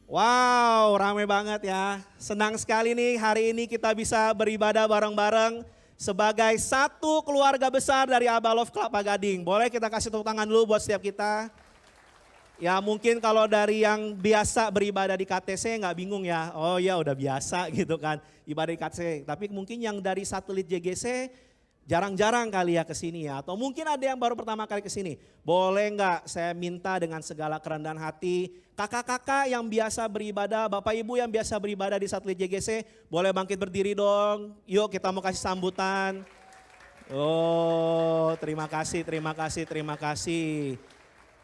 Wow, ramai banget ya. Senang sekali nih hari ini kita bisa beribadah bareng-bareng sebagai satu keluarga besar dari Aba Love Kelapa Gading. Boleh kita kasih tepuk tangan dulu buat setiap kita. Ya mungkin kalau dari yang biasa beribadah di KTC nggak bingung ya. Oh ya udah biasa gitu kan ibadah di KTC. Tapi mungkin yang dari satelit JGC jarang-jarang kali ya ke sini ya. Atau mungkin ada yang baru pertama kali ke sini. Boleh nggak saya minta dengan segala kerendahan hati. Kakak-kakak yang biasa beribadah, bapak ibu yang biasa beribadah di satelit JGC. Boleh bangkit berdiri dong. Yuk kita mau kasih sambutan. Oh terima kasih, terima kasih, terima kasih.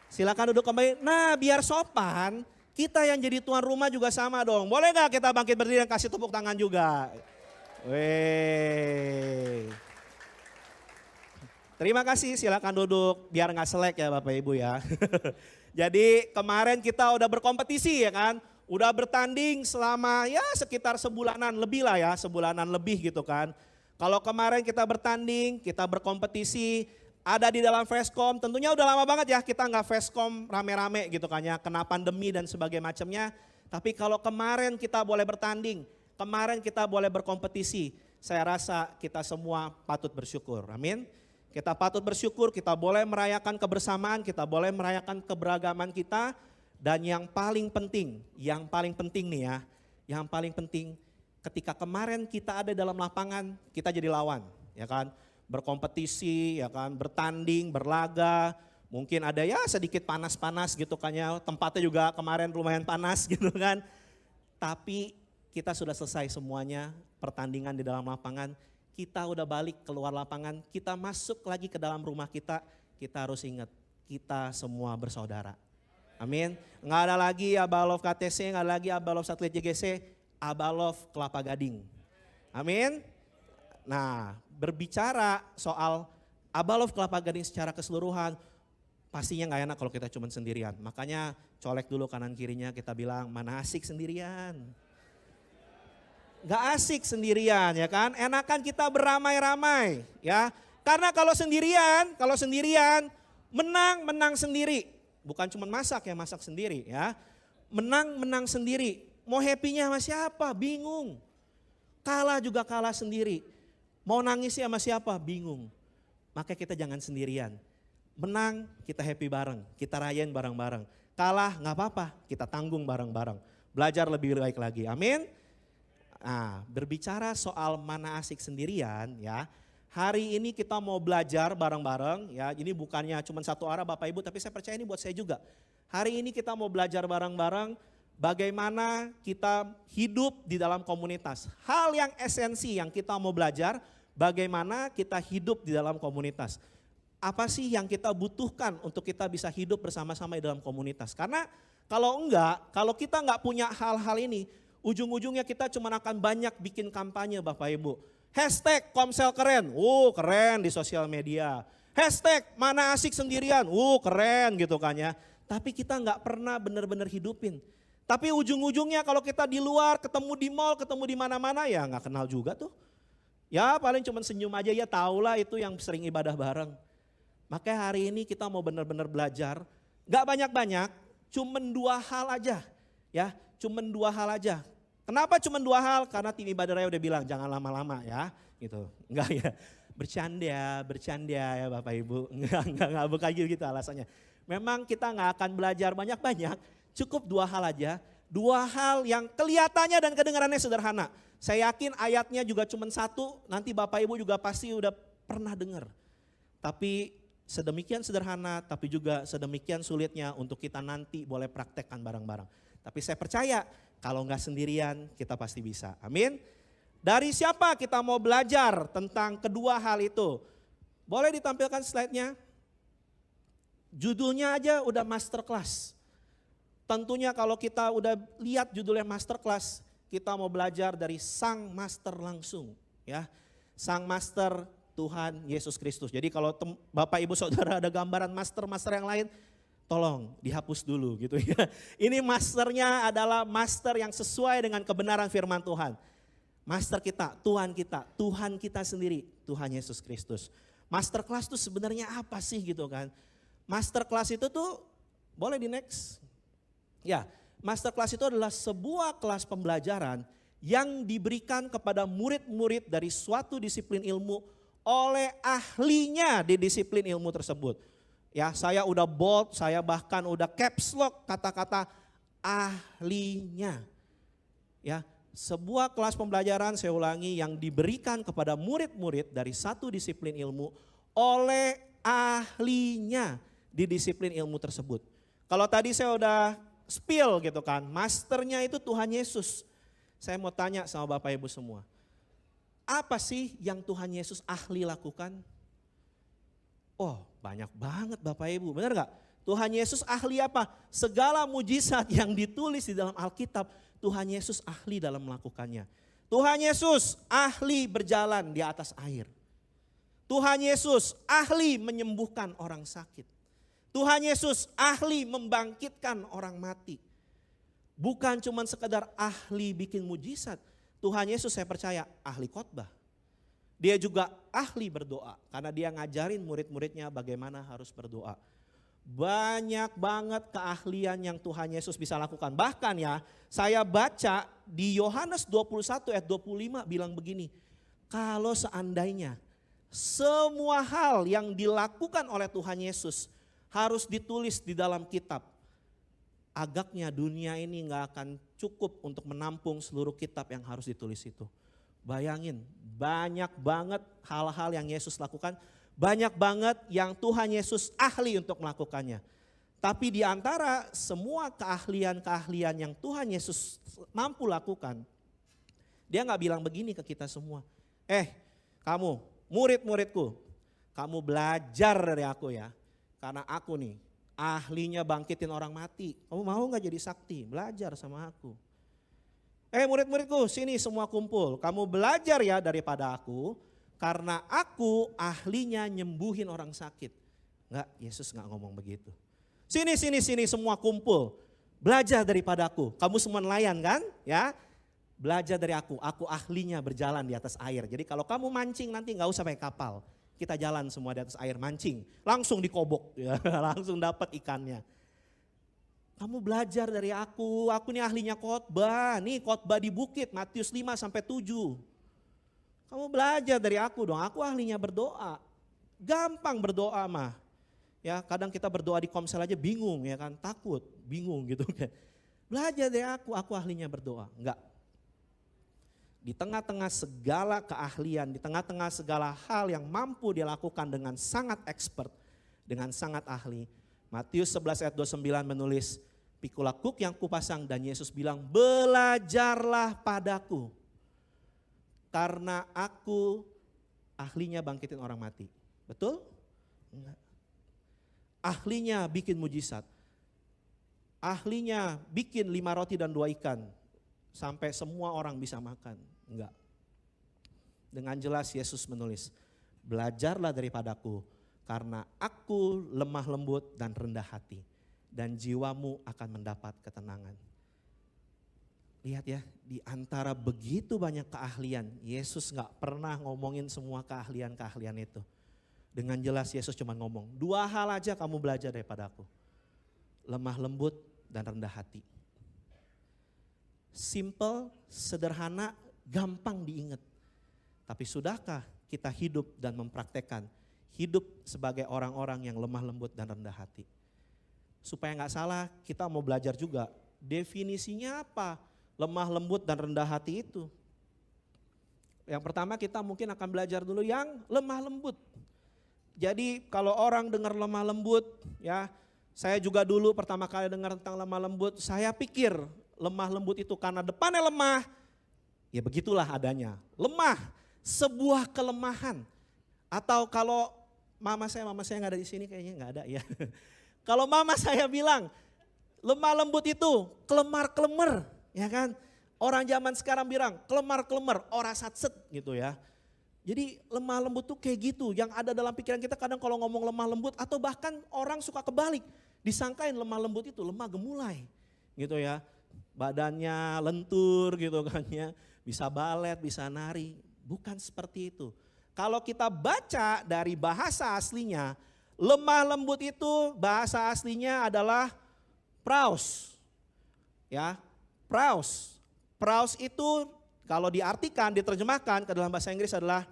Silakan duduk kembali. Nah biar sopan, kita yang jadi tuan rumah juga sama dong. Boleh nggak kita bangkit berdiri dan kasih tepuk tangan juga. Weh. Terima kasih, silakan duduk biar nggak selek ya Bapak Ibu ya. Jadi kemarin kita udah berkompetisi ya kan. Udah bertanding selama ya sekitar sebulanan lebih lah ya, sebulanan lebih gitu kan. Kalau kemarin kita bertanding, kita berkompetisi, ada di dalam Festcom, tentunya udah lama banget ya kita nggak Festcom rame-rame gitu kan ya, kena pandemi dan sebagainya macamnya. Tapi kalau kemarin kita boleh bertanding, kemarin kita boleh berkompetisi, saya rasa kita semua patut bersyukur, amin. Kita patut bersyukur, kita boleh merayakan kebersamaan, kita boleh merayakan keberagaman kita. Dan yang paling penting nih ya, yang paling penting ketika kemarin kita ada dalam lapangan, kita jadi lawan ya kan. Berkompetisi ya kan, bertanding, berlaga, mungkin ada ya sedikit panas-panas gitu kan ya, tempatnya juga kemarin lumayan panas gitu kan. Tapi kita sudah selesai semuanya pertandingan di dalam lapangan, kita udah balik keluar lapangan, kita masuk lagi ke dalam rumah kita harus ingat kita semua bersaudara. Amin. Nggak ada lagi Aba Love KTC, nggak ada lagi Aba Love Satelit JGC, Aba Love Kelapa Gading. Amin. Nah, berbicara soal Aba Love Kelapa Gading secara keseluruhan, pastinya nggak enak kalau kita cuma sendirian. Makanya colek dulu kanan kirinya, kita bilang mana asik sendirian. Gak asik sendirian ya kan, enakan kita beramai-ramai ya. Karena kalau sendirian menang sendiri. Bukan cuma masak ya, masak sendiri ya. Menang sendiri, mau happy-nya sama siapa? Bingung. Kalah juga kalah sendiri. Mau nangisnya sama siapa? Bingung. Makanya kita jangan sendirian. Menang kita happy bareng, kita rayain bareng-bareng. Kalah gak apa-apa, kita tanggung bareng-bareng. Belajar lebih baik lagi, amin. Nah, berbicara soal mana asik sendirian ya, hari ini kita mau belajar bareng-bareng ya, ini bukannya cuma satu arah Bapak Ibu, tapi saya percaya ini buat saya juga. Hari ini kita mau belajar bareng-bareng bagaimana kita hidup di dalam komunitas. Hal yang esensi yang kita mau belajar, bagaimana kita hidup di dalam komunitas. Apa sih yang kita butuhkan untuk kita bisa hidup bersama-sama di dalam komunitas. Karena kalau kita nggak punya hal-hal ini, ujung-ujungnya kita cuma akan banyak bikin kampanye Bapak Ibu. Hashtag Komsel keren, keren di sosial media. Hashtag mana asik sendirian, keren gitu kan ya. Tapi kita nggak pernah benar-benar hidupin. Tapi ujung-ujungnya kalau kita di luar, ketemu di mall, ketemu di mana-mana ya nggak kenal juga tuh. Ya paling cuma senyum aja ya, tahulah itu yang sering ibadah bareng. Makanya hari ini kita mau benar-benar belajar, nggak banyak-banyak, cuma 2 hal aja ya, cuma 2 hal aja. Kenapa cuma 2 hal? Karena tim ibadah raya udah bilang jangan lama-lama ya, gitu. Enggak ya, bercanda ya Bapak Ibu, enggak bukan gitu alasannya. Memang kita nggak akan belajar banyak-banyak, cukup 2 hal aja. 2 hal yang kelihatannya dan kedengarannya sederhana. Saya yakin ayatnya juga cuma 1, nanti Bapak Ibu juga pasti udah pernah dengar. Tapi sedemikian sederhana, tapi juga sedemikian sulitnya untuk kita nanti boleh praktekkan bareng-bareng. Tapi saya percaya kalau nggak sendirian kita pasti bisa, amin. Dari siapa kita mau belajar tentang kedua hal itu? Boleh ditampilkan slide-nya? Judulnya aja udah masterclass. Tentunya kalau kita udah lihat judulnya masterclass, kita mau belajar dari Sang Master langsung ya. Sang Master Tuhan Yesus Kristus. Jadi kalau Bapak Ibu Saudara ada gambaran master yang lain, tolong dihapus dulu gitu ya. Ini masternya adalah master yang sesuai dengan kebenaran firman Tuhan. Master kita, Tuhan kita sendiri, Tuhan Yesus Kristus. Masterclass itu sebenarnya apa sih gitu kan. Masterclass itu tuh, boleh di next. Ya, Masterclass itu adalah sebuah kelas pembelajaran yang diberikan kepada murid-murid dari suatu disiplin ilmu oleh ahlinya di disiplin ilmu tersebut. Ya, saya udah bold, saya bahkan udah caps lock kata-kata ahlinya. Ya, sebuah kelas pembelajaran, saya ulangi, yang diberikan kepada murid-murid dari satu disiplin ilmu oleh ahlinya di disiplin ilmu tersebut. Kalau tadi saya udah spill gitu kan, masternya itu Tuhan Yesus. Saya mau tanya sama Bapak Ibu semua, apa sih yang Tuhan Yesus ahli lakukan? Oh, banyak banget Bapak Ibu, benar gak? Tuhan Yesus ahli apa? Segala mujizat yang ditulis di dalam Alkitab, Tuhan Yesus ahli dalam melakukannya. Tuhan Yesus ahli berjalan di atas air. Tuhan Yesus ahli menyembuhkan orang sakit. Tuhan Yesus ahli membangkitkan orang mati. Bukan cuma sekedar ahli bikin mujizat. Tuhan Yesus saya percaya ahli khotbah. Dia juga ahli berdoa karena dia ngajarin murid-muridnya bagaimana harus berdoa. Banyak banget keahlian yang Tuhan Yesus bisa lakukan. Bahkan ya, saya baca di Yohanes 21 ayat 25 bilang begini. Kalau seandainya semua hal yang dilakukan oleh Tuhan Yesus harus ditulis di dalam kitab, agaknya dunia ini gak akan cukup untuk menampung seluruh kitab yang harus ditulis itu. Bayangin, banyak banget hal-hal yang Yesus lakukan, banyak banget yang Tuhan Yesus ahli untuk melakukannya. Tapi di antara semua keahlian-keahlian yang Tuhan Yesus mampu lakukan, dia gak bilang begini ke kita semua. Kamu, murid-muridku, kamu belajar dari aku ya. Karena aku nih ahlinya bangkitin orang mati. Kamu mau gak jadi sakti? Belajar sama aku. Murid-muridku, sini semua kumpul. Kamu belajar ya daripada aku. Karena aku ahlinya nyembuhin orang sakit. Enggak, Yesus gak ngomong begitu. Sini semua kumpul. Belajar daripada aku. Kamu semua nelayan kan? Ya, belajar dari aku. Aku ahlinya berjalan di atas air. Jadi kalau kamu mancing nanti gak usah pakai kapal. Kita jalan semua di atas air mancing, langsung dikobok, ya, langsung dapat ikannya. Kamu belajar dari aku nih ahlinya khotbah, nih khotbah di bukit Matius 5 sampai 7. Kamu belajar dari aku dong, aku ahlinya berdoa. Gampang berdoa mah. Ya, kadang kita berdoa di komsel aja bingung ya kan, takut, bingung gitu kan. Belajar dari aku ahlinya berdoa. Enggak. Di tengah-tengah segala keahlian, di tengah-tengah segala hal yang mampu dilakukan dengan sangat expert, dengan sangat ahli. Matius 11 ayat 29 menulis, pikulah kuk yang kupasang, dan Yesus bilang, belajarlah padaku. Karena aku ahlinya bangkitin orang mati. Betul? Enggak. Ahlinya bikin mujizat. Ahlinya bikin 5 roti dan 2 ikan. Sampai semua orang bisa makan. Enggak. Dengan jelas Yesus menulis, belajarlah daripadaku karena aku lemah lembut dan rendah hati. Dan jiwamu akan mendapat ketenangan. Lihat ya, di antara begitu banyak keahlian, Yesus gak pernah ngomongin semua keahlian-keahlian itu. Dengan jelas Yesus cuma ngomong, 2 hal aja kamu belajar daripada aku. Lemah lembut dan rendah hati. Simple, sederhana, gampang diingat. Tapi sudahkah kita hidup dan mempraktekkan hidup sebagai orang-orang yang lemah lembut dan rendah hati? Supaya gak salah, kita mau belajar juga definisinya apa lemah lembut dan rendah hati itu. Yang pertama kita mungkin akan belajar dulu yang lemah lembut. Jadi kalau orang dengar lemah lembut, ya saya juga dulu pertama kali dengar tentang lemah lembut, saya pikir lemah lembut itu karena depannya lemah, ya begitulah adanya. Lemah, sebuah kelemahan. Atau kalau mama saya nggak ada di sini kayaknya nggak ada ya. Kalau mama saya bilang lemah lembut itu kelemar-kelemar, ya kan? Orang zaman sekarang bilang kelemar-kelemar, ora satset gitu ya. Jadi lemah lembut tuh kayak gitu, yang ada dalam pikiran kita kadang kalau ngomong lemah lembut atau bahkan orang suka kebalik, disangkain lemah lembut itu lemah gemulai gitu ya. Badannya lentur gitu kan ya, bisa balet, bisa nari. Bukan seperti itu. Kalau kita baca dari bahasa aslinya, lemah lembut itu bahasa aslinya adalah praus. Ya, praus. Praus itu kalau diartikan, diterjemahkan ke dalam bahasa Inggris adalah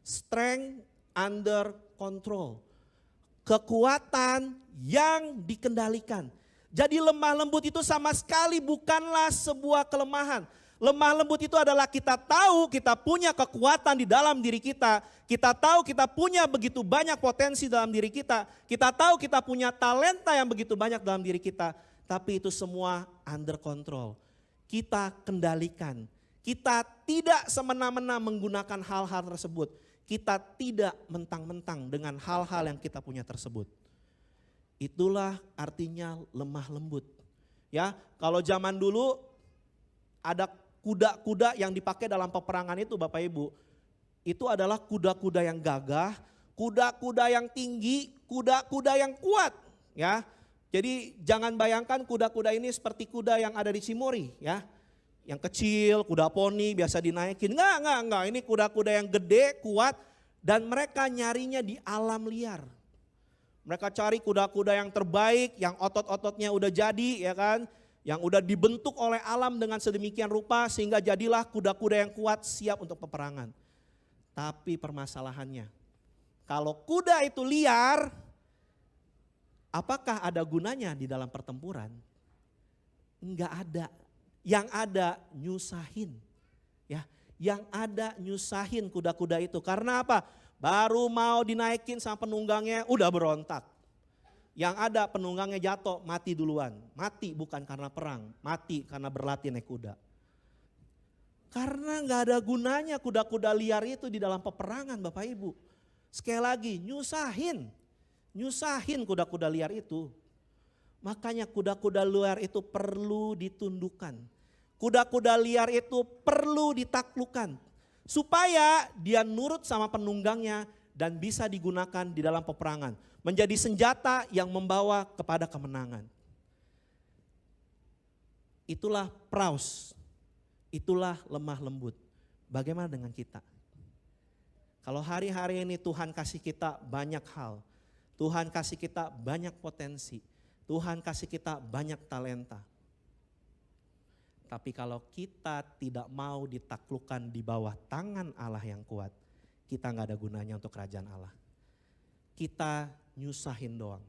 strength under control. Kekuatan yang dikendalikan. Jadi lemah lembut itu sama sekali bukanlah sebuah kelemahan. Lemah lembut itu adalah kita tahu kita punya kekuatan di dalam diri kita. Kita tahu kita punya begitu banyak potensi dalam diri kita. Kita tahu kita punya talenta yang begitu banyak dalam diri kita. Tapi itu semua under control. Kita kendalikan. Kita tidak semena-mena menggunakan hal-hal tersebut. Kita tidak mentang-mentang dengan hal-hal yang kita punya tersebut. Itulah artinya lemah lembut. Ya, kalau zaman dulu ada kuda-kuda yang dipakai dalam peperangan itu Bapak Ibu. Itu adalah kuda-kuda yang gagah, kuda-kuda yang tinggi, kuda-kuda yang kuat. Ya, jadi jangan bayangkan kuda-kuda ini seperti kuda yang ada di Cimory ya. Yang kecil, kuda poni biasa dinaikin. Enggak. Ini kuda-kuda yang gede, kuat dan mereka nyarinya di alam liar. Mereka cari kuda-kuda yang terbaik, yang otot-ototnya udah jadi ya kan. Yang udah dibentuk oleh alam dengan sedemikian rupa sehingga jadilah kuda-kuda yang kuat siap untuk peperangan. Tapi permasalahannya, kalau kuda itu liar, apakah ada gunanya di dalam pertempuran? Enggak ada. Yang ada nyusahin. Ya, yang ada nyusahin kuda-kuda itu. Karena apa? Baru mau dinaikin sama penunggangnya udah berontak. Yang ada penunggangnya jatuh, mati duluan. Mati bukan karena perang, mati karena berlatih naik kuda. Karena gak ada gunanya kuda-kuda liar itu di dalam peperangan Bapak Ibu. Sekali lagi nyusahin kuda-kuda liar itu. Makanya kuda-kuda liar itu perlu ditundukkan. Kuda-kuda liar itu perlu ditaklukkan. Supaya dia nurut sama penunggangnya dan bisa digunakan di dalam peperangan. Menjadi senjata yang membawa kepada kemenangan. Itulah praus, itulah lemah lembut. Bagaimana dengan kita? Kalau hari-hari ini Tuhan kasih kita banyak hal. Tuhan kasih kita banyak potensi. Tuhan kasih kita banyak talenta. Tapi kalau kita tidak mau ditaklukkan di bawah tangan Allah yang kuat, kita gak ada gunanya untuk kerajaan Allah. Kita nyusahin doang.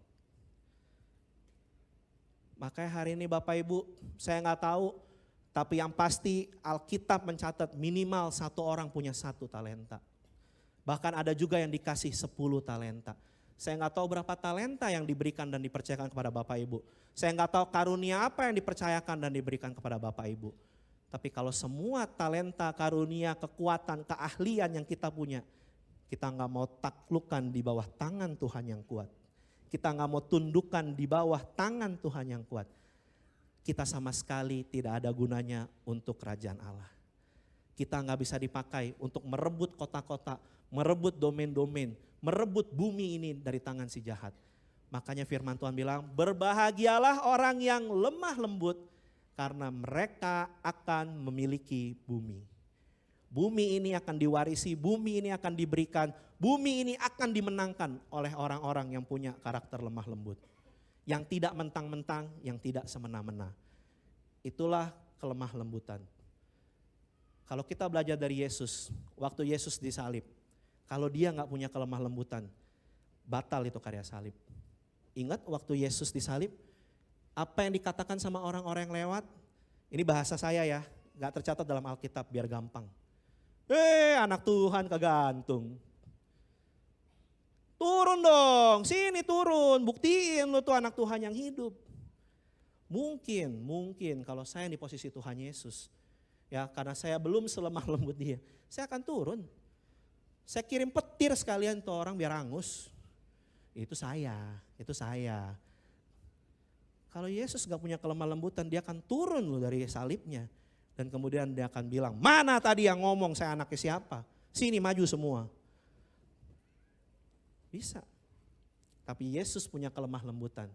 Makanya hari ini Bapak Ibu, saya gak tahu, tapi yang pasti Alkitab mencatat minimal satu orang punya 1 talenta. Bahkan ada juga yang dikasih 10 talenta. Saya nggak tahu berapa talenta yang diberikan dan dipercayakan kepada Bapak Ibu. Saya nggak tahu karunia apa yang dipercayakan dan diberikan kepada Bapak Ibu. Tapi kalau semua talenta, karunia, kekuatan, keahlian yang kita punya, kita nggak mau taklukkan di bawah tangan Tuhan yang kuat. Kita nggak mau tundukkan di bawah tangan Tuhan yang kuat. Kita sama sekali tidak ada gunanya untuk kerajaan Allah. Kita nggak bisa dipakai untuk merebut kota-kota, merebut domain-domain, merebut bumi ini dari tangan si jahat. Makanya firman Tuhan bilang, berbahagialah orang yang lemah lembut karena mereka akan memiliki bumi. Bumi ini akan diwarisi, bumi ini akan diberikan, bumi ini akan dimenangkan oleh orang-orang yang punya karakter lemah lembut. Yang tidak mentang-mentang, yang tidak semena-mena. Itulah kelemah lembutan. Kalau kita belajar dari Yesus, waktu Yesus disalib, kalau dia gak punya kelemah lembutan, batal itu karya salib. Ingat waktu Yesus disalib, apa yang dikatakan sama orang-orang yang lewat? Ini bahasa saya ya, gak tercatat dalam Alkitab biar gampang. Anak Tuhan kegantung. Turun dong, sini turun, buktiin lu tuh anak Tuhan yang hidup. Mungkin kalau saya di posisi Tuhan Yesus, ya karena saya belum selemah lembut dia, saya akan turun. Saya kirim petir sekalian tuh orang biar angus. Itu saya. Kalau Yesus gak punya kelemah lembutan, dia akan turun loh dari salibnya. Dan kemudian dia akan bilang, mana tadi yang ngomong saya anaknya siapa? Sini maju semua. Bisa. Tapi Yesus punya kelemah lembutan.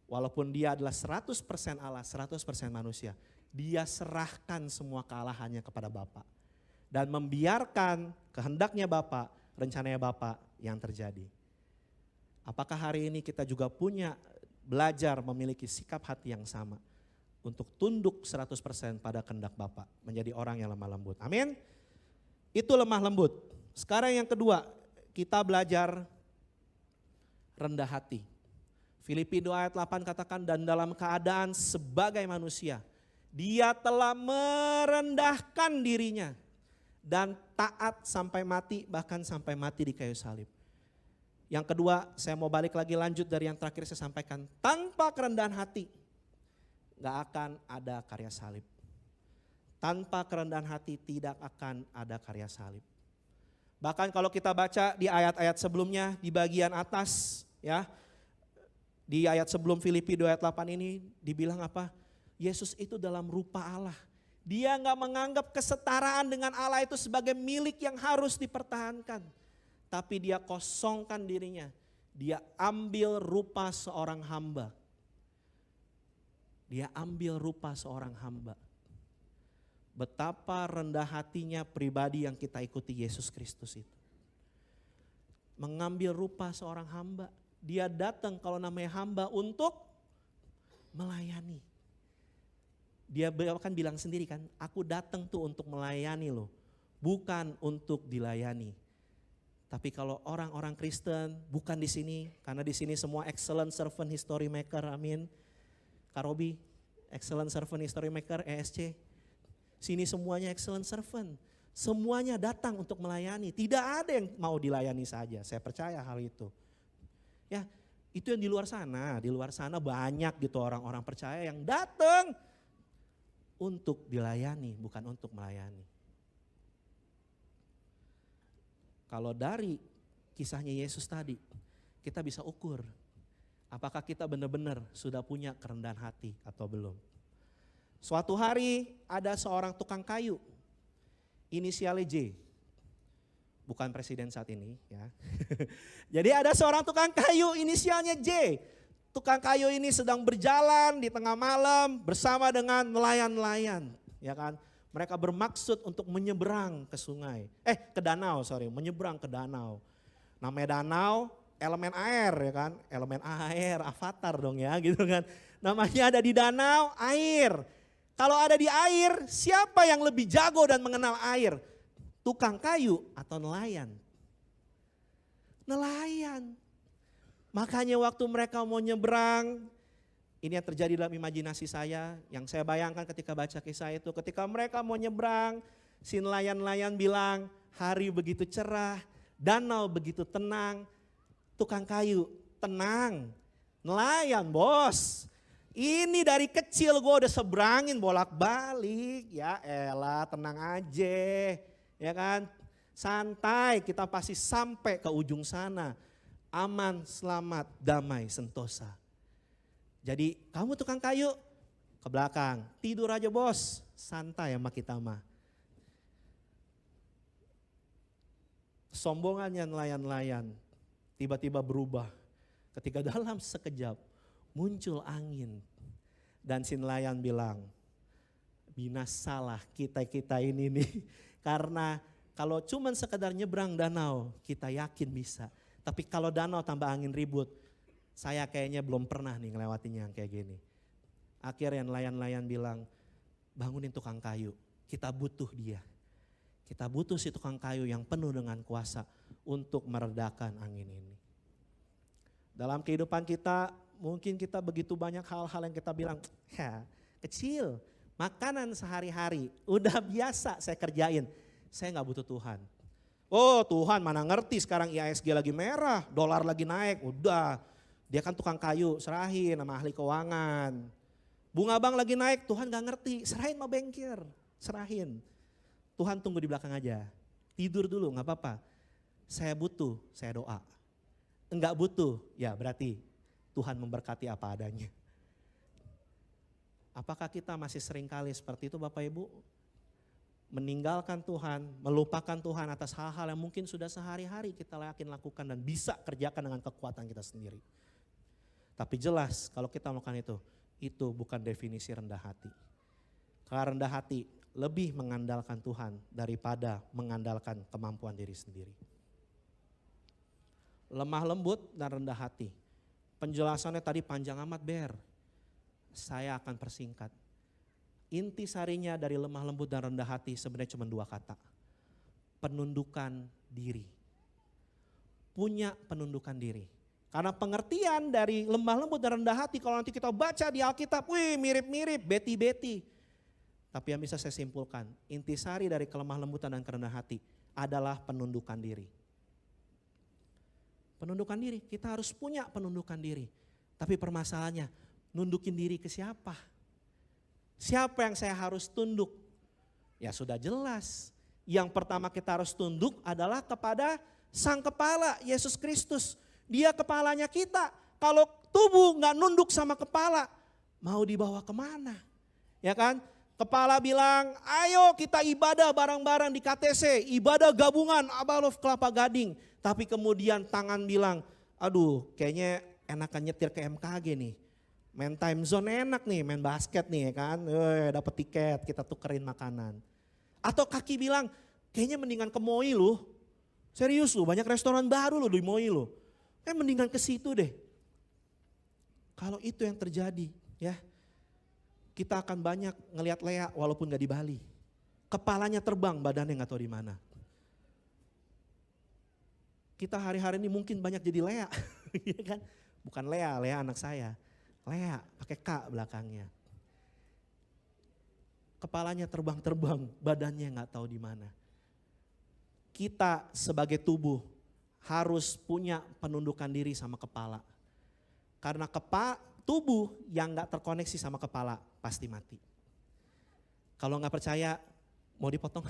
Walaupun dia adalah 100% Allah, 100% manusia. Dia serahkan semua kealahannya kepada Bapa. Dan membiarkan kehendaknya Bapa, rencananya Bapa yang terjadi. Apakah hari ini kita juga punya belajar memiliki sikap hati yang sama? untuk tunduk 100% pada kehendak Bapa, menjadi orang yang lemah lembut. Amin. Itu lemah lembut. Sekarang yang kedua, kita belajar rendah hati. Filipi 2 ayat 8 katakan, dan dalam keadaan sebagai manusia, dia telah merendahkan dirinya dan taat sampai mati, bahkan sampai mati di kayu salib. Yang kedua, saya mau balik lagi lanjut dari yang terakhir saya sampaikan. Tanpa kerendahan hati, gak akan ada karya salib. Tanpa kerendahan hati tidak akan ada karya salib. Bahkan kalau kita baca di ayat-ayat sebelumnya, di bagian atas ya, di ayat sebelum Filipi 2 ayat 8 ini dibilang apa? Yesus itu dalam rupa Allah. Dia gak menganggap kesetaraan dengan Allah itu sebagai milik yang harus dipertahankan. Tapi dia kosongkan dirinya. Dia ambil rupa seorang hamba. Dia ambil rupa seorang hamba. Betapa rendah hatinya pribadi yang kita ikuti Yesus Kristus itu. Mengambil rupa seorang hamba. Dia datang kalau namanya hamba untuk melayani. Dia bahkan bilang sendiri kan, aku datang tuh untuk melayani loh. Bukan untuk dilayani. Tapi kalau orang-orang Kristen bukan di sini, karena di sini semua excellent servant history maker, amin. Karobi, excellent servant history maker, ESC. Sini semuanya excellent servant. Semuanya datang untuk melayani. Tidak ada yang mau dilayani saja, saya percaya hal itu. Ya, itu yang di luar sana. Di luar sana banyak gitu orang-orang percaya yang datang untuk dilayani, bukan untuk melayani. Kalau dari kisahnya Yesus tadi, kita bisa ukur apakah kita benar-benar sudah punya kerendahan hati atau belum. Suatu hari ada seorang tukang kayu, inisialnya J, bukan presiden saat ini ya. Jadi ada seorang tukang kayu inisialnya J. Tukang kayu ini sedang berjalan di tengah malam bersama dengan nelayan-nelayan, ya kan. Mereka bermaksud untuk menyeberang ke sungai, ke danau, menyeberang ke danau. Namanya danau, elemen air ya kan, elemen air, avatar dong ya gitu kan. Namanya ada di danau, air. Kalau ada di air, siapa yang lebih jago dan mengenal air? Tukang kayu atau nelayan? Nelayan. Makanya waktu mereka mau nyeberang, ini yang terjadi dalam imajinasi saya, yang saya bayangkan ketika baca kisah itu. Ketika mereka mau nyebrang, si nelayan-nelayan bilang, hari begitu cerah, danau begitu tenang, tukang kayu tenang. Nelayan bos, ini dari kecil gue udah seberangin bolak-balik, ya elah tenang aja, ya kan. Santai, kita pasti sampai ke ujung sana, aman, selamat, damai, sentosa. Jadi kamu tukang kayu, ke belakang, tidur aja bos, santai sama kita mah. Sombongannya nelayan-nelayan tiba-tiba berubah ketika dalam sekejap muncul angin. Dan si nelayan bilang, binasalah kita-kita ini nih. Karena kalau cuman sekedar nyebrang danau kita yakin bisa. Tapi kalau danau tambah angin ribut, saya kayaknya belum pernah nih ngelewatin yang kayak gini. Akhirnya nelayan-nelayan bilang, bangunin tukang kayu, kita butuh dia. Kita butuh si tukang kayu yang penuh dengan kuasa untuk meredakan angin ini. Dalam kehidupan kita, mungkin kita begitu banyak hal-hal yang kita bilang, ya kecil, makanan sehari-hari, udah biasa saya kerjain, saya gak butuh Tuhan. Oh Tuhan mana ngerti sekarang IHSG lagi merah, dolar lagi naik, udah. Dia kan tukang kayu, serahin sama ahli keuangan. Bunga bank lagi naik, Tuhan gak ngerti, serahin sama bankir, serahin. Tuhan tunggu di belakang aja, tidur dulu gak apa-apa. Saya butuh, saya doa. Enggak butuh, ya berarti Tuhan memberkati apa adanya. Apakah kita masih sering kali seperti itu Bapak Ibu? Meninggalkan Tuhan, melupakan Tuhan atas hal-hal yang mungkin sudah sehari-hari kita yakin lakukan dan bisa kerjakan dengan kekuatan kita sendiri. Tapi jelas kalau kita melakukan itu bukan definisi rendah hati. Karena rendah hati lebih mengandalkan Tuhan daripada mengandalkan kemampuan diri sendiri. Lemah lembut dan rendah hati. Penjelasannya tadi panjang amat Ber. Saya akan persingkat. Intisarinya dari lemah lembut dan rendah hati sebenarnya cuma 2 kata. Penundukan diri. Punya penundukan diri. Karena pengertian dari lemah lembut dan rendah hati kalau nanti kita baca di Alkitab, wih mirip-mirip, beti-beti. Tapi yang bisa saya simpulkan, intisari dari kelemah lembutan dan kerendahan hati adalah penundukan diri. Penundukan diri, kita harus punya penundukan diri. Tapi permasalahannya, nundukin diri ke siapa? Siapa yang saya harus tunduk? Ya sudah jelas. Yang pertama kita harus tunduk adalah kepada Sang Kepala, Yesus Kristus. Dia kepalanya kita. Kalau tubuh gak nunduk sama kepala, mau dibawa kemana? Ya kan? Kepala bilang, ayo kita ibadah bareng-bareng di KTC. Ibadah gabungan, Abah Love Kelapa Gading. Tapi kemudian tangan bilang, aduh kayaknya enakan nyetir ke MKG nih. Main time zone enak nih, main basket nih ya kan. Dapat tiket, kita tukerin makanan. Atau kaki bilang, kayaknya mendingan ke Moi lu. Serius lu, banyak restoran baru lu di Moi lu. Mendingan ke situ deh. Kalau itu yang terjadi ya, kita akan banyak ngelihat Lea walaupun gak di Bali. Kepalanya terbang, badannya gak tahu di mana. Kita hari-hari ini mungkin banyak jadi Lea, ya kan? Bukan Lea, Lea anak saya. Lea pakai K belakangnya. Kepalanya terbang-terbang, badannya gak tahu di mana. Kita sebagai tubuh harus punya penundukan diri sama kepala. Karena tubuh yang gak terkoneksi sama kepala pasti mati. Kalau gak percaya mau dipotong.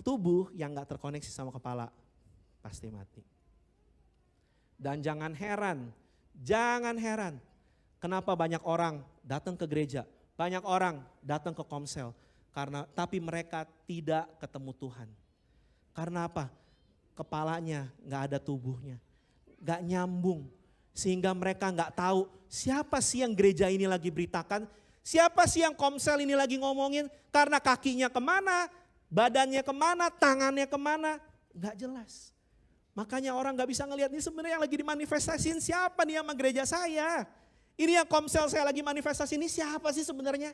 Tubuh yang gak terkoneksi sama kepala pasti mati. Dan jangan heran kenapa banyak orang datang ke gereja, banyak orang datang ke komsel, tapi mereka tidak ketemu Tuhan. Karena apa? Kepalanya gak ada tubuhnya, gak nyambung. Sehingga mereka gak tahu siapa sih yang gereja ini lagi beritakan, siapa sih yang komsel ini lagi ngomongin, karena kakinya kemana, badannya kemana, tangannya kemana, gak jelas. Makanya orang gak bisa ngelihat ini sebenarnya yang lagi dimanifestasiin siapa nih sama gereja saya. Ini yang komsel saya lagi manifestasi ini siapa sih sebenarnya?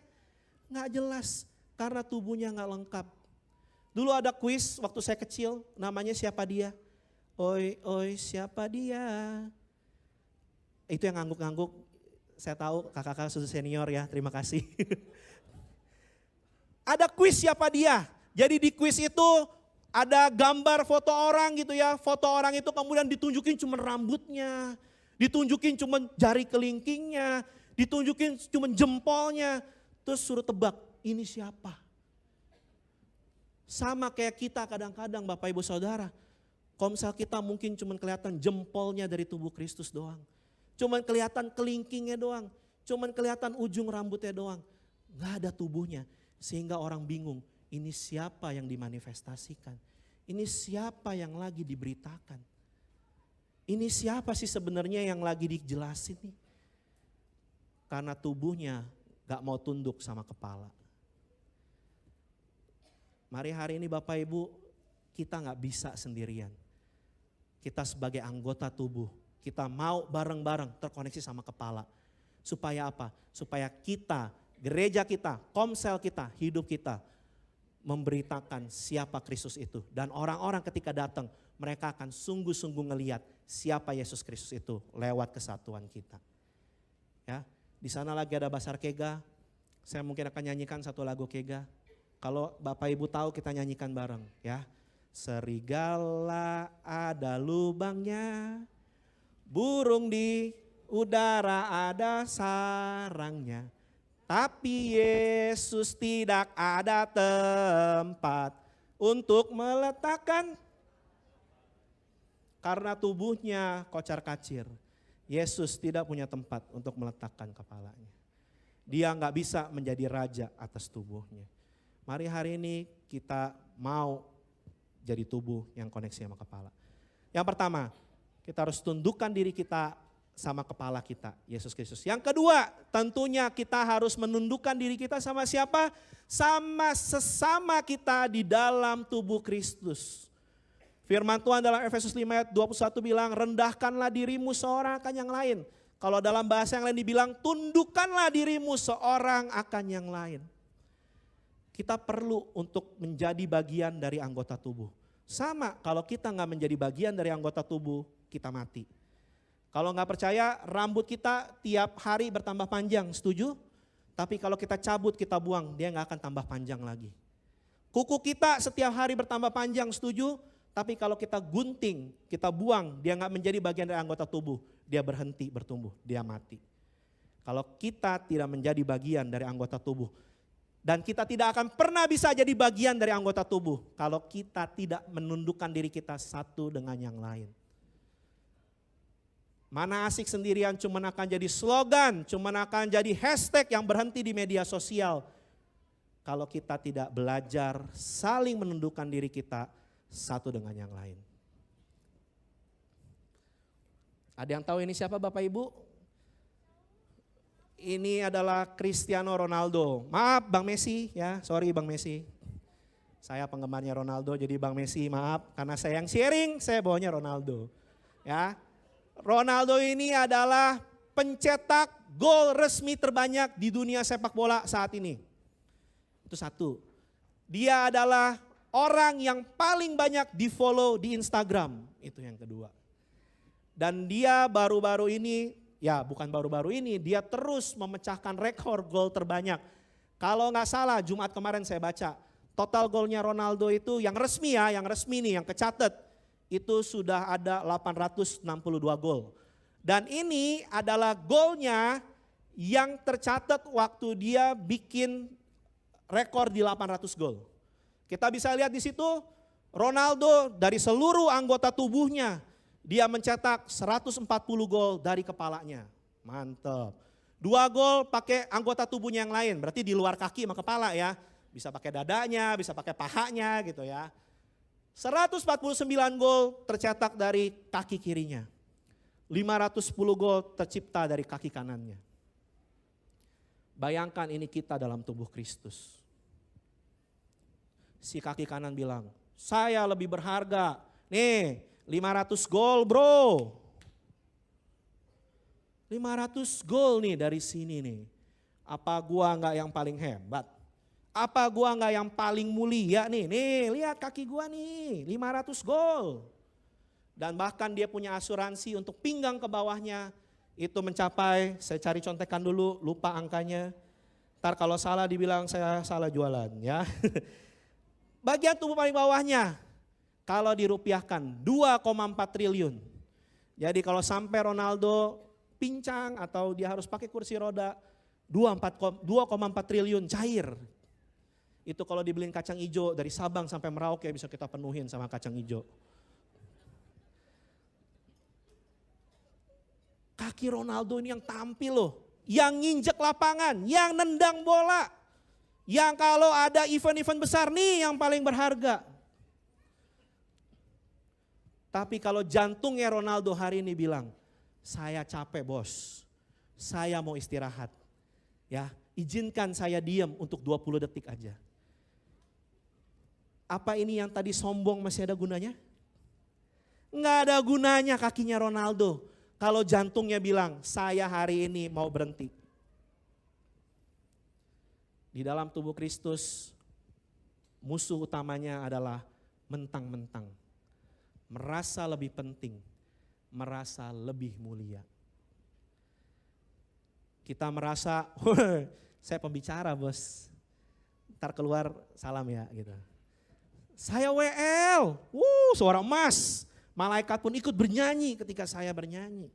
Gak jelas karena tubuhnya gak lengkap. Dulu ada kuis waktu saya kecil namanya siapa dia. Oi oi siapa dia. Itu yang ngangguk-ngangguk, saya tahu kakak-kakak sudah senior ya, terima kasih. Ada kuis siapa dia. Jadi di kuis itu ada gambar foto orang gitu ya. Foto orang itu kemudian ditunjukin cuma rambutnya. Ditunjukin cuma jari kelingkingnya. Ditunjukin cuma jempolnya. Terus suruh tebak ini siapa. Sama kayak kita kadang-kadang Bapak Ibu Saudara. Komsel kita mungkin cuma kelihatan jempolnya dari tubuh Kristus doang. Cuma kelihatan kelingkingnya doang. Cuma kelihatan ujung rambutnya doang. Gak ada tubuhnya. Sehingga orang bingung. Ini siapa yang dimanifestasikan? Ini siapa yang lagi diberitakan? Ini siapa sih sebenarnya yang lagi dijelasin nih? Karena tubuhnya gak mau tunduk sama kepala. Mari hari ini Bapak Ibu, kita gak bisa sendirian. Kita sebagai anggota tubuh, kita mau bareng-bareng terkoneksi sama kepala. Supaya apa? Supaya kita, gereja kita, komsel kita, hidup kita, memberitakan siapa Kristus itu. Dan orang-orang ketika datang, mereka akan sungguh-sungguh ngelihat siapa Yesus Kristus itu lewat kesatuan kita. Ya, di sana lagi ada Basar Kega. Saya mungkin akan nyanyikan satu lagu Kega. Kalau Bapak Ibu tahu kita nyanyikan bareng ya. Serigala ada lubangnya, burung di udara ada sarangnya. Tapi Yesus tidak ada tempat untuk meletakkan. Karena tubuhnya kocar-kacir. Yesus tidak punya tempat untuk meletakkan kepalanya. Dia gak bisa menjadi raja atas tubuhnya. Mari hari ini kita mau jadi tubuh yang koneksi sama kepala. Yang pertama, kita harus tundukkan diri kita sama kepala kita, Yesus Kristus. Yang kedua, tentunya kita harus menundukkan diri kita sama siapa? Sama sesama kita di dalam tubuh Kristus. Firman Tuhan dalam Efesus 5 ayat 21 bilang, rendahkanlah dirimu seorang akan yang lain. Kalau dalam bahasa yang lain dibilang, tundukkanlah dirimu seorang akan yang lain. Kita perlu untuk menjadi bagian dari anggota tubuh. Sama, kalau kita nggak menjadi bagian dari anggota tubuh, kita mati. Kalau nggak percaya, rambut kita tiap hari bertambah panjang, setuju? Tapi kalau kita cabut, kita buang, dia nggak akan tambah panjang lagi. Kuku kita setiap hari bertambah panjang, setuju? Tapi kalau kita gunting, kita buang, dia nggak menjadi bagian dari anggota tubuh, dia berhenti bertumbuh, dia mati. Kalau kita tidak menjadi bagian dari anggota tubuh, dan kita tidak akan pernah bisa jadi bagian dari anggota tubuh kalau kita tidak menundukkan diri kita satu dengan yang lain. Mana asik sendirian cuma akan jadi slogan, cuma akan jadi hashtag yang berhenti di media sosial. Kalau kita tidak belajar saling menundukkan diri kita satu dengan yang lain. Ada yang tahu ini siapa Bapak Ibu? Ini adalah Cristiano Ronaldo. Maaf Bang Messi ya, sorry Bang Messi. Saya penggemarnya Ronaldo jadi Bang Messi maaf. Karena saya yang sharing, saya bawanya Ronaldo. Ya, Ronaldo ini adalah pencetak gol resmi terbanyak di dunia sepak bola saat ini. Itu satu. Dia adalah orang yang paling banyak di follow di Instagram. Itu yang kedua. Dan dia baru-baru ini, ya bukan baru-baru ini, dia terus memecahkan rekor gol terbanyak. Kalau nggak salah Jumat kemarin saya baca, total golnya Ronaldo itu yang resmi ya, yang resmi nih, yang kecatat, itu sudah ada 862 gol. Dan ini adalah golnya yang tercatat waktu dia bikin rekor di 800 gol. Kita bisa lihat di situ, Ronaldo dari seluruh anggota tubuhnya, dia mencetak 140 gol dari kepalanya. Mantap. 2 gol pakai anggota tubuhnya yang lain, berarti di luar kaki sama kepala ya. Bisa pakai dadanya, bisa pakai pahanya gitu ya. 149 gol tercetak dari kaki kirinya. 510 gol tercipta dari kaki kanannya. Bayangkan ini kita dalam tubuh Kristus. Si kaki kanan bilang, saya lebih berharga. Nih, 500 gol bro. 500 gol nih dari sini nih. Apa gua enggak yang paling hebat? Apa gua enggak yang paling mulia nih? Nih lihat kaki gua nih, 500 gol. Dan bahkan dia punya asuransi untuk pinggang ke bawahnya. Itu mencapai, saya cari contekan dulu, lupa angkanya. Ntar kalau salah dibilang saya salah jualan ya. Bagian tubuh paling bawahnya. Kalau dirupiahkan 2,4 triliun. Jadi kalau sampai Ronaldo pincang atau dia harus pakai kursi roda, 2,4 triliun cair. Itu kalau dibeliin kacang hijau dari Sabang sampai Merauke bisa kita penuhin sama kacang hijau. Kaki Ronaldo ini yang tampil loh, yang nginjek lapangan, yang nendang bola. Yang kalau ada event-event besar nih yang paling berharga. Tapi kalau jantungnya Ronaldo hari ini bilang, saya capek bos, saya mau istirahat. Ya, izinkan saya diam untuk 20 detik aja. Apa ini yang tadi sombong masih ada gunanya? Enggak ada gunanya kakinya Ronaldo. Kalau jantungnya bilang, saya hari ini mau berhenti. Di dalam tubuh Kristus, musuh utamanya adalah mentang-mentang. Merasa lebih penting, merasa lebih mulia. Kita merasa, saya pembicara bos, ntar keluar salam ya gitu. Saya WL, suara emas, malaikat pun ikut bernyanyi ketika saya bernyanyi.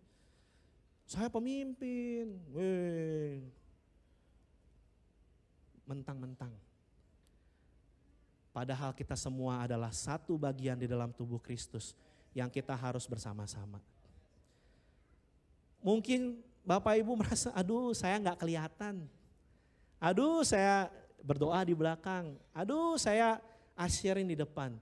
Saya pemimpin, mentang-mentang. Padahal kita semua adalah satu bagian di dalam tubuh Kristus yang kita harus bersama-sama. Mungkin Bapak Ibu merasa, aduh saya nggak kelihatan. Aduh saya berdoa di belakang. Aduh saya asyirin di depan.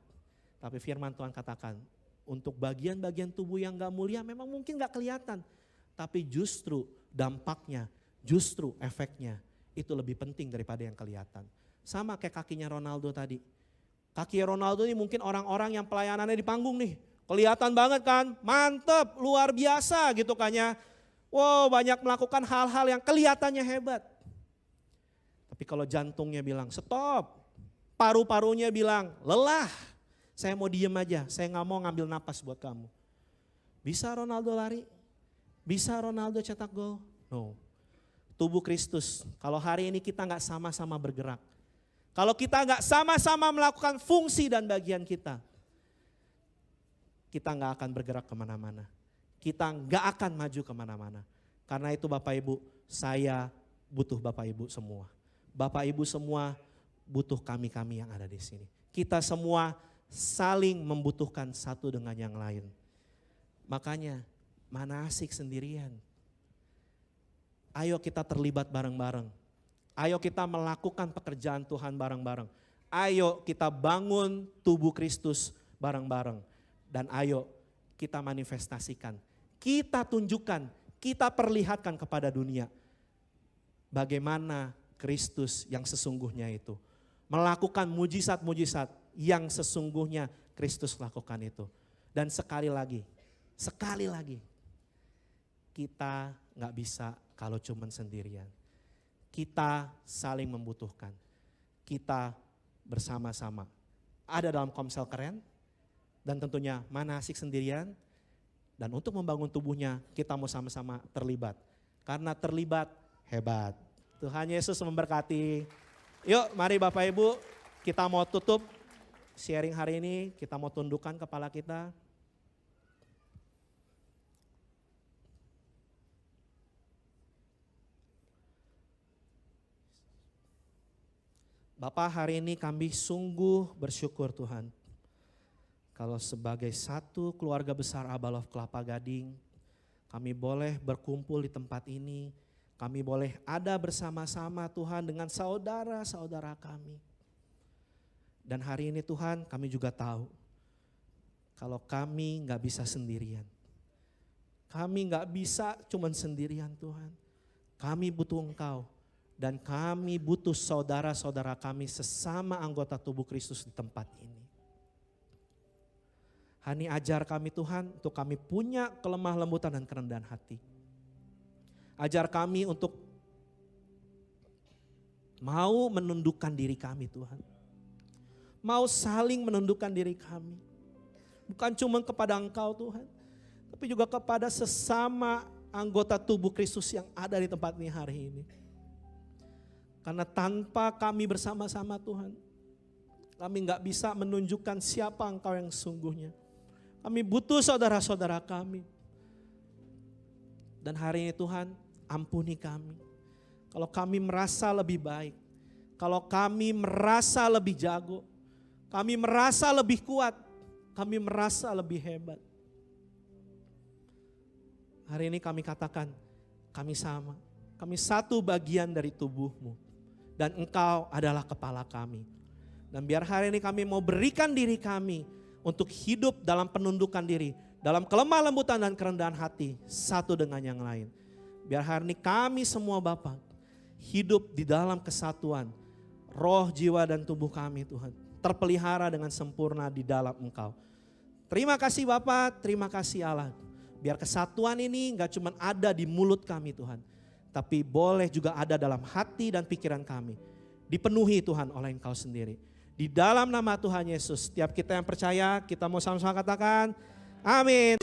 Tapi firman Tuhan katakan, untuk bagian-bagian tubuh yang nggak mulia memang mungkin nggak kelihatan. Tapi justru dampaknya, justru efeknya itu lebih penting daripada yang kelihatan. Sama kayak kakinya Ronaldo tadi. Kaki Ronaldo ini mungkin orang-orang yang pelayanannya di panggung nih. Kelihatan banget kan, mantep, luar biasa gitu kan ya. Wow, banyak melakukan hal-hal yang kelihatannya hebat. Tapi kalau jantungnya bilang stop, paru-parunya bilang lelah, saya mau diem aja, saya gak mau ngambil napas buat kamu. Bisa Ronaldo lari? Bisa Ronaldo cetak gol? No. Tubuh Kristus, kalau hari ini kita gak sama-sama bergerak, kalau kita gak sama-sama melakukan fungsi dan bagian kita gak akan bergerak kemana-mana. Kita gak akan maju kemana-mana. Karena itu Bapak Ibu, saya butuh Bapak Ibu semua. Bapak Ibu semua butuh kami-kami yang ada di sini. Kita semua saling membutuhkan satu dengan yang lain. Makanya mana asik sendirian. Ayo kita terlibat bareng-bareng. Ayo kita melakukan pekerjaan Tuhan bareng-bareng. Ayo kita bangun tubuh Kristus bareng-bareng. Dan ayo kita manifestasikan. Kita tunjukkan, kita perlihatkan kepada dunia. Bagaimana Kristus yang sesungguhnya itu. Melakukan mujizat-mujizat yang sesungguhnya Kristus lakukan itu. Dan sekali lagi, kita gak bisa kalau cuman sendirian. Kita saling membutuhkan. Kita bersama-sama. Ada dalam Komsel Keren. Dan tentunya mana asik sendirian. Dan untuk membangun tubuhnya kita mau sama-sama terlibat. Karena terlibat hebat. Tuhan Yesus memberkati. Yuk mari Bapak Ibu kita mau tutup sharing hari ini. Kita mau tundukkan kepala kita. Bapak, hari ini kami sungguh bersyukur Tuhan. Kalau sebagai satu keluarga besar Abalov Kelapa Gading, kami boleh berkumpul di tempat ini. Kami boleh ada bersama-sama Tuhan dengan saudara-saudara kami. Dan hari ini Tuhan kami juga tahu, kalau kami gak bisa sendirian. Kami gak bisa cuman sendirian Tuhan. Kami butuh Engkau. Dan kami butuh saudara-saudara kami sesama anggota tubuh Kristus di tempat ini. Hani ajar kami Tuhan untuk kami punya kelemah lembutan dan kerendahan hati. Ajar kami untuk mau menundukkan diri kami Tuhan. Mau saling menundukkan diri kami. Bukan cuma kepada Engkau Tuhan, tapi juga kepada sesama anggota tubuh Kristus yang ada di tempat ini hari ini. Karena tanpa kami bersama-sama Tuhan, kami gak bisa menunjukkan siapa Engkau yang sesungguhnya. Kami butuh saudara-saudara kami. Dan hari ini Tuhan, ampuni kami. Kalau kami merasa lebih baik, kalau kami merasa lebih jago, kami merasa lebih kuat, kami merasa lebih hebat. Hari ini kami katakan, kami sama, kami satu bagian dari tubuh-Mu. Dan Engkau adalah kepala kami. Dan biar hari ini kami mau berikan diri kami untuk hidup dalam penundukan diri, dalam kelemah lembutan dan kerendahan hati, satu dengan yang lain. Biar hari ini kami semua Bapa hidup di dalam kesatuan, roh, jiwa dan tubuh kami Tuhan, terpelihara dengan sempurna di dalam Engkau. Terima kasih Bapa, terima kasih Allah. Biar kesatuan ini gak cuma ada di mulut kami Tuhan, tapi boleh juga ada dalam hati dan pikiran kami. Dipenuhi Tuhan oleh Engkau sendiri. Di dalam nama Tuhan Yesus, setiap kita yang percaya, kita mau sama-sama katakan, amin.